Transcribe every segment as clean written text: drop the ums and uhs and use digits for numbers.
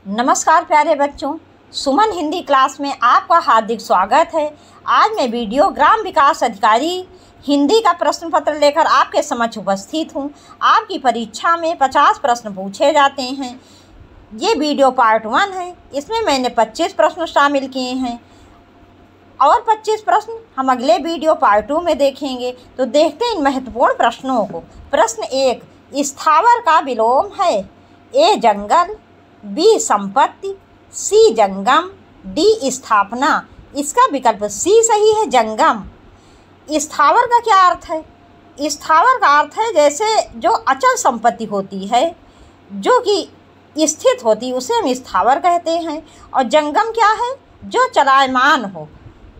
नमस्कार प्यारे बच्चों, सुमन हिंदी क्लास में आपका हार्दिक स्वागत है। आज मैं वीडियो ग्राम विकास अधिकारी हिंदी का प्रश्न पत्र लेकर आपके समक्ष उपस्थित हूँ। आपकी परीक्षा में 50 प्रश्न पूछे जाते हैं। ये वीडियो पार्ट 1 है। इसमें मैंने 25 प्रश्न शामिल किए हैं और 25 प्रश्न हम अगले वीडियो पार्ट 2 में देखेंगे। तो देखते हैं इन महत्वपूर्ण प्रश्नों को। प्रश्न 1, स्थावर का विलोम है। ए जंगल, बी संपत्ति, सी जंगम, डी स्थापना। इसका विकल्प सी सही है, जंगम। स्थावर का क्या अर्थ है? स्थावर का अर्थ है जैसे जो अचल संपत्ति होती है, जो कि स्थित होती है, उसे हम स्थावर कहते हैं। और जंगम क्या है? जो चलायमान हो,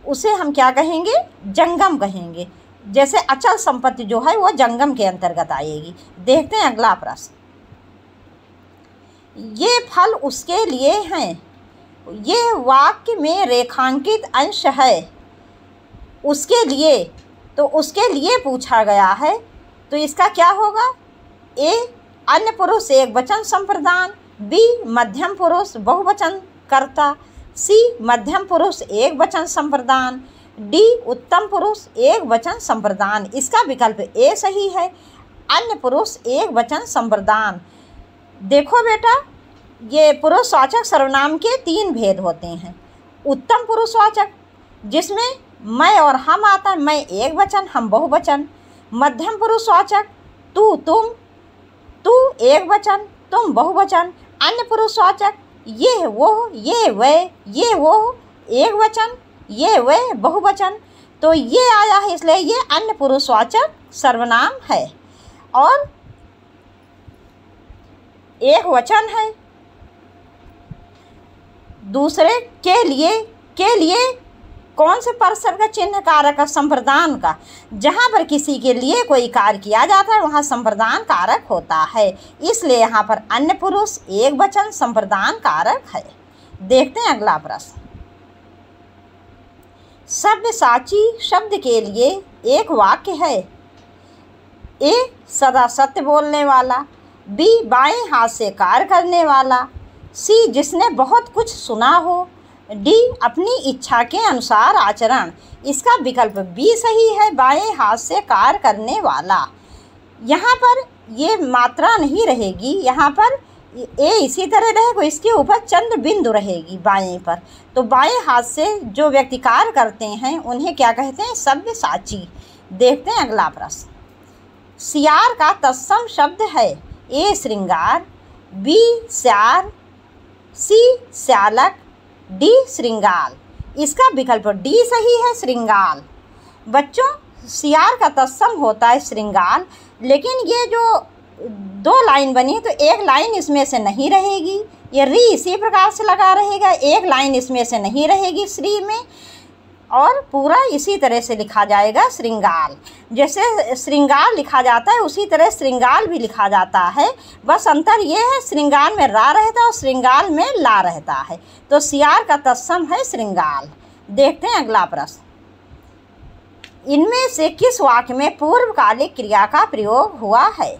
उसे हम क्या कहेंगे? जंगम कहेंगे। जैसे अचल संपत्ति जो है वो जंगम के अंतर्गत आएगी। देखते हैं अगला प्रश्न। ये फल उसके लिए हैं। ये वाक्य में रेखांकित अंश है। उसके लिए, तो उसके लिए पूछा गया है, तो इसका क्या होगा? ए अन्य पुरुष एक वचन संप्रदान, बी मध्यम पुरुष बहुवचन कर्ता, सी मध्यम पुरुष एक वचन संप्रदान, डी उत्तम पुरुष एक वचन संप्रदान। इसका विकल्प ए सही है, अन्य पुरुष एक वचन संप्रदान। देखो बेटा, ये पुरुषवाचक सर्वनाम के 3 भेद होते हैं। उत्तम पुरुषवाचक, जिसमें मैं और हम आता है, मैं एक वचन, हम बहुवचन। मध्यम पुरुषवाचक, तू तुम, तू एक वचन, तुम बहुवचन। अन्य पुरुषवाचक, ये वो, ये वह, ये वो एक वचन, ये वह बहुवचन। तो ये आया है, इसलिए ये अन्य पुरुषवाचक सर्वनाम है और एक वचन है। दूसरे के लिए कौन से परसर का चिन्ह कारक है? संप्रदान का। जहाँ पर किसी के लिए कोई कार्य किया जाता है वहाँ संप्रदान कारक होता है, इसलिए यहाँ पर अन्य पुरुष एक वचन संप्रदान कारक है। देखते हैं अगला प्रश्न। सव्यसाची शब्द के लिए एक वाक्य है। ए सदा सत्य बोलने वाला, बी बाएं हाथ से कार्य करने वाला, सी जिसने बहुत कुछ सुना हो, डी अपनी इच्छा के अनुसार आचरण। इसका विकल्प बी सही है, बाएं हाथ से कार्य करने वाला। यहाँ पर ये मात्रा नहीं रहेगी, यहाँ पर ए इसी तरह रहेगा, इसके ऊपर चंद्र बिंदु रहेगी बाएं पर। तो बाएं हाथ से जो व्यक्ति कार्य करते हैं उन्हें क्या कहते हैं? सव्यसाची। देखते हैं अगला प्रश्न। सियार का तत्सम शब्द है। ए श्रृंगार, बी स्यार, सी स्यालक, डी श्रृंगाल। इसका विकल्प डी सही है, श्रृंगाल। बच्चों, सियार का तत्सम होता है श्रृंगाल, लेकिन ये जो 2 लाइन बनी तो एक लाइन इसमें से नहीं रहेगी। ये री इसी प्रकार से लगा रहेगा, एक लाइन इसमें से नहीं रहेगी श्री में, और पूरा इसी तरह से लिखा जाएगा श्रृंगाल। जैसे श्रृंगाल लिखा जाता है उसी तरह श्रृंगाल भी लिखा जाता है। बस अंतर ये है, श्रृंगाल में रा रहता है और श्रृंगाल में ला रहता है। तो सियार का तत्सम है श्रृंगाल। देखते हैं अगला प्रश्न। इनमें से किस वाक्य में पूर्वकालिक क्रिया का प्रयोग हुआ है?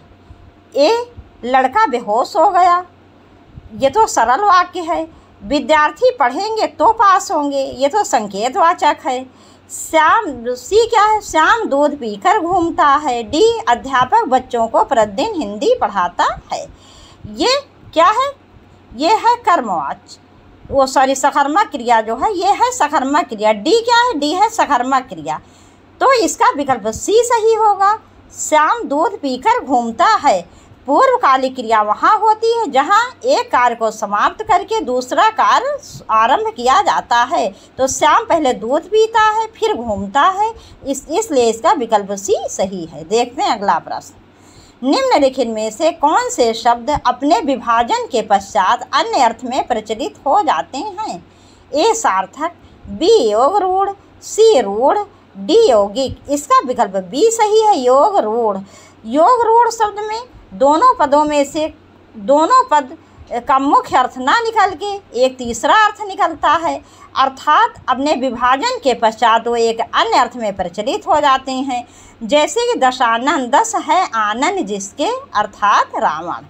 ए लड़का बेहोश हो गया, ये तो सरल वाक्य है। विद्यार्थी पढ़ेंगे तो पास होंगे, ये तो संकेतवाचक है। श्याम, सी क्या है? श्याम दूध पीकर घूमता है। डी अध्यापक बच्चों को प्रतिदिन हिंदी पढ़ाता है। ये क्या है? ये है कर्मवाच, वो सॉरी सकर्मक क्रिया जो है, ये है सकर्मक क्रिया। डी क्या है? डी है सकर्मक क्रिया। तो इसका विकल्प सी सही होगा, श्याम दूध पीकर घूमता है। पूर्वकालिक क्रिया वहाँ होती है जहाँ एक कार्य को समाप्त करके दूसरा कार्य आरंभ किया जाता है। तो श्याम पहले दूध पीता है फिर घूमता है, इसलिए इसका विकल्प सी सही है। देखते हैं अगला प्रश्न। निम्नलिखित में से कौन से शब्द अपने विभाजन के पश्चात अन्य अर्थ में प्रचलित हो जाते हैं? ए सार्थक, बी योग रूढ़, सी रूढ़, डी यौगिक। इसका विकल्प बी सही है, योग रूढ़। योग रूढ़ शब्द में दोनों पदों में से दोनों पद का मुख्य अर्थ ना निकल के एक तीसरा अर्थ निकलता है, अर्थात अपने विभाजन के पश्चात वो एक अन्य अर्थ में प्रचलित हो जाते हैं। जैसे कि दशानन, 10 है आनन जिसके, अर्थात रावण।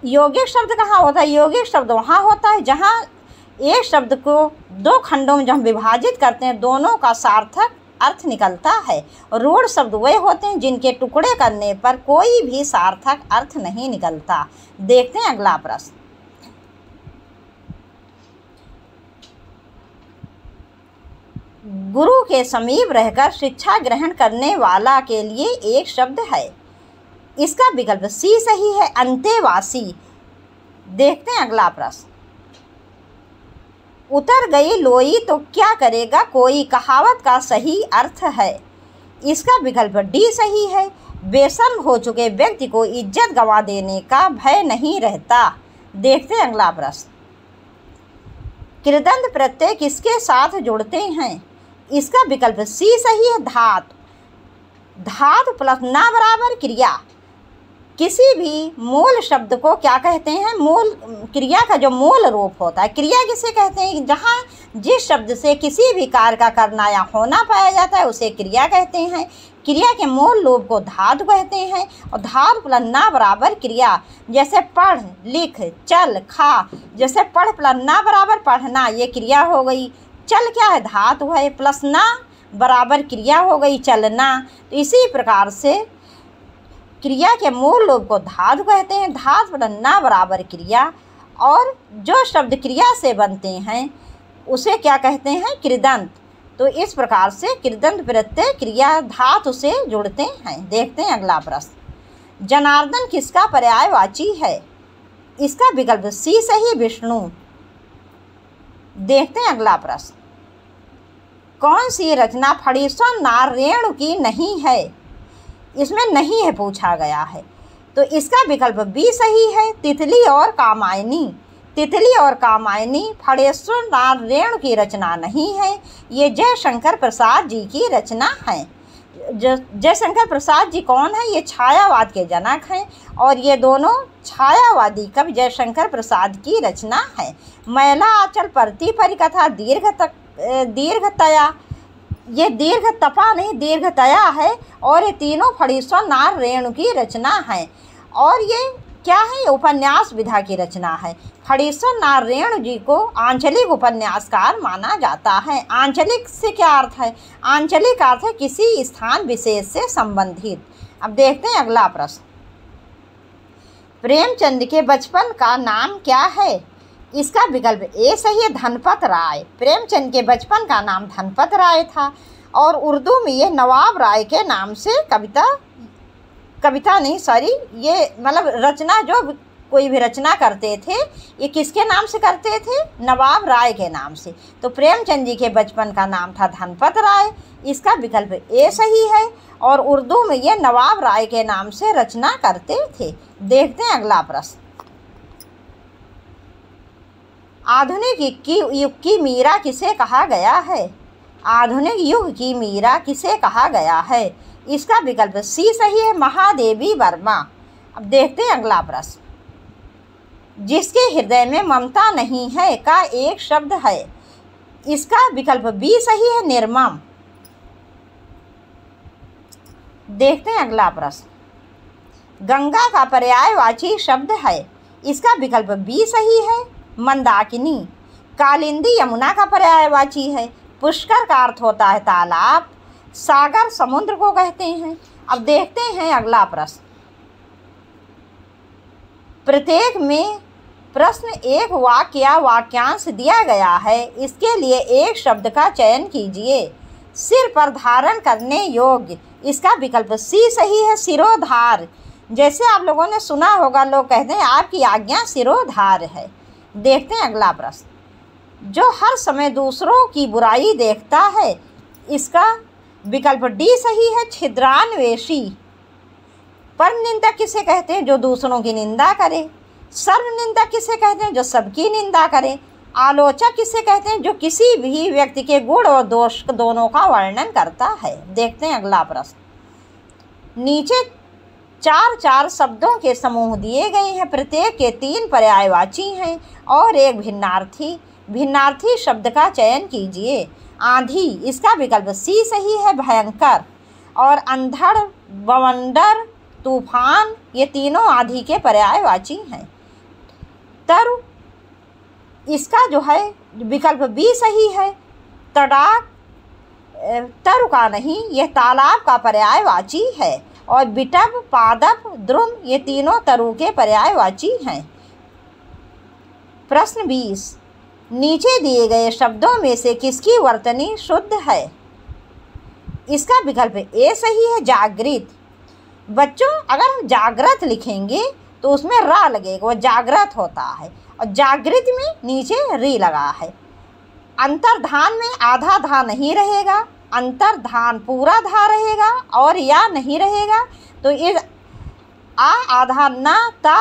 यौगिक शब्द कहाँ होता है? यौगिक शब्द वहाँ होता है जहाँ एक शब्द को दो खंडों में जब हम विभाजित करते हैं दोनों का सार्थक अर्थ निकलता है। रूढ़ शब्द वे होते हैं जिनके टुकड़े करने पर कोई भी सार्थक अर्थ नहीं निकलता। देखते हैं अगला प्रश्न। गुरु के समीप रहकर शिक्षा ग्रहण करने वाला के लिए एक शब्द है, इसका विकल्प सी सही है, अंतेवासी। देखते हैं अगला प्रश्न। उतर गई लोई तो क्या करेगा कोई, कहावत का सही अर्थ है, इसका विकल्प डी सही है, बेशर्म हो चुके व्यक्ति को इज्जत गंवा देने का भय नहीं रहता। देखते हैं अगला प्रश्न। कृदंत प्रत्यय किसके साथ जुड़ते हैं, इसका विकल्प सी सही है, धातु। धातु प्लस ना बराबर क्रिया। किसी भी मूल शब्द को क्या कहते हैं? मूल क्रिया का जो मूल रूप होता है, क्रिया किसे कहते हैं? जहाँ जिस शब्द से किसी भी कार्य का करना या होना पाया जाता है उसे क्रिया कहते हैं। क्रिया के मूल रूप को धातु कहते हैं। और धातु प्लस ना बराबर क्रिया, जैसे पढ़, लिख, चल, खा। जैसे पढ़ प्लस ना बराबर पढ़ना, ये क्रिया हो गई। चल क्या है? धातु है, प्लस ना बराबर क्रिया हो गई, चलना। तो इसी प्रकार से क्रिया के मूल रूप को धातु कहते हैं। धातु प्लस ना बराबर क्रिया। और जो शब्द क्रिया से बनते हैं उसे क्या कहते हैं? कृदंत। तो इस प्रकार से कृदंत प्रत्यय क्रिया धातु से जुड़ते हैं। देखते हैं अगला प्रश्न। जनार्दन किसका पर्यायवाची है, इसका विकल्प सी सही, विष्णु। देखते हैं अगला प्रश्न। कौन सी रचना फणीश्वर नारायण की नहीं है, इसमें नहीं है पूछा गया है, तो इसका विकल्प बी सही है, तितली और कामायनी। तितली और कामायनी फणीश्वर नारायण की रचना नहीं है, ये जयशंकर प्रसाद जी की रचना है। जयशंकर प्रसाद जी कौन है? ये छायावाद के जनक हैं और ये दोनों छायावादी कवि जयशंकर प्रसाद की रचना है। मैला आंचल परती परिकथा दीर्घतया, ये दीर्घ तपा नहीं दीर्घतया है। और ये तीनों फणीश्वर नारायण की रचना है। और ये क्या है? ये उपन्यास विधा की रचना है। फणीश्वर नारायण जी को आंचलिक उपन्यासकार माना जाता है। आंचलिक से क्या अर्थ है? आंचलिक अर्थ है किसी स्थान विशेष से संबंधित। अब देखते हैं अगला प्रश्न। प्रेमचंद के बचपन का नाम क्या है, इसका विकल्प ए सही है, धनपत राय। प्रेमचंद के बचपन का नाम धनपत राय था और उर्दू में ये नवाब राय के नाम से ये मतलब रचना, जो कोई भी रचना करते थे ये किसके नाम से करते थे? नवाब राय के नाम से। तो प्रेमचंद जी के बचपन का नाम था धनपत राय, इसका विकल्प ए सही है। और उर्दू में ये नवाब राय के नाम से रचना करते थे। देखते हैं अगला प्रश्न। आधुनिक युग की मीरा किसे कहा गया है, आधुनिक युग की मीरा किसे कहा गया है, इसका विकल्प सी सही है, महादेवी वर्मा। अब देखते हैं अगला प्रश्न। जिसके हृदय में ममता नहीं है का एक शब्द है, इसका विकल्प बी सही है, निर्मम। देखते हैं अगला प्रश्न। गंगा का पर्यायवाची शब्द है, इसका विकल्प बी सही है, मंदाकिनी। कालिंदी यमुना का पर्यायवाची है। पुष्कर का अर्थ होता है तालाब। सागर समुद्र को कहते हैं। अब देखते हैं अगला प्रश्न। प्रत्येक में प्रश्न एक वाक्य या वाक्यांश दिया गया है, इसके लिए एक शब्द का चयन कीजिए। सिर पर धारण करने योग्य, इसका विकल्प सी सही है, सिरोधार। जैसे आप लोगों ने सुना होगा, लोग कहते हैं आपकी आज्ञा सिरोधार है। देखते हैं अगला प्रश्न। जो हर समय दूसरों की बुराई देखता है, इसका विकल्प डी सही है, छिद्रान्वेषी। परम निंदा किसे कहते हैं? जो दूसरों की निंदा करे। सर्वनिंदा किसे कहते हैं? जो सबकी निंदा करे। आलोचक किसे कहते हैं? जो किसी भी व्यक्ति के गुण और दोष दोनों का वर्णन करता है। देखते हैं अगला प्रश्न। नीचे 4 शब्दों के समूह दिए गए हैं, प्रत्येक के 3 पर्यायवाची हैं और एक भिन्नार्थी। भिन्नार्थी शब्द का चयन कीजिए। आंधी, इसका विकल्प सी सही है, भयंकर। और अंधड़, बवंडर, तूफान ये तीनों आंधी के पर्यायवाची हैं। तरु, इसका जो है विकल्प बी सही है। तड़ाक तरु का नहीं, यह तालाब का पर्यायवाची है। और बिटप, पादप, द्रुम ये तीनों तरु के पर्यायवाची हैं। प्रश्न 20, नीचे दिए गए शब्दों में से किसकी वर्तनी शुद्ध है? इसका विकल्प ए सही है, जागृत। बच्चों, अगर हम जागृत लिखेंगे तो उसमें रा लगेगा, वो जागृत होता है। और जागृत में नीचे री लगा है। अंतर्धान में आधा धा नहीं रहेगा, अंतर्धान पूरा धा रहेगा और या नहीं रहेगा। तो इस आधा ना ता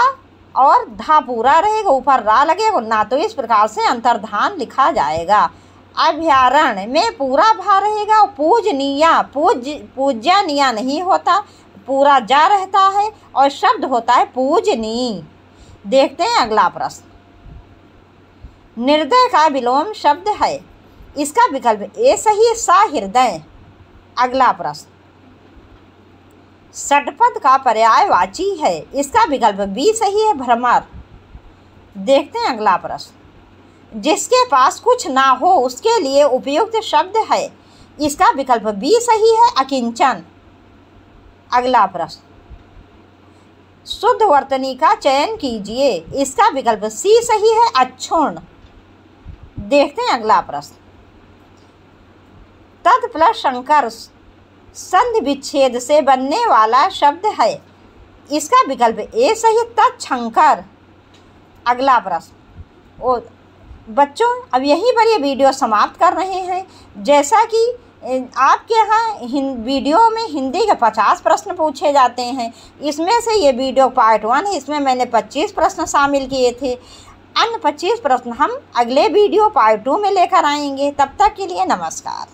और धा पूरा रहेगा, ऊपर रा लगेगा ना। तो इस प्रकार से अंतर्धान लिखा जाएगा। अभ्यारण्य में पूरा भा रहेगा और पूजनीया पूज्यनीया नहीं होता, पूरा जा रहता है और शब्द होता है पूजनी। देखते हैं अगला प्रश्न। निर्दय का विलोम शब्द है। इसका विकल्प ए सही, सहृदय। अगला प्रश्न। षट्पद का पर्यायवाची है। इसका विकल्प बी सही है, भ्रमर। देखते हैं अगला प्रश्न। जिसके पास कुछ ना हो उसके लिए उपयुक्त शब्द है। इसका विकल्प बी सही है, अकिंचन। अगला प्रश्न। शुद्ध वर्तनी का चयन कीजिए। इसका विकल्प सी सही है, अच्छुण। देखते हैं अगला प्रश्न। तद प्लस शंकर संधि विच्छेद से बनने वाला शब्द है। इसका विकल्प ए सही, तत्शंकर। अगला प्रश्न। बच्चों, अब यहीं पर ये वीडियो समाप्त कर रहे हैं। जैसा कि आपके यहाँ वीडियो में हिंदी के 50 प्रश्न पूछे जाते हैं, इसमें से ये वीडियो पार्ट 1 है। इसमें मैंने 25 प्रश्न शामिल किए थे। अन्य 25 प्रश्न हम अगले वीडियो पार्ट 2 में लेकर आएंगे। तब तक के लिए नमस्कार।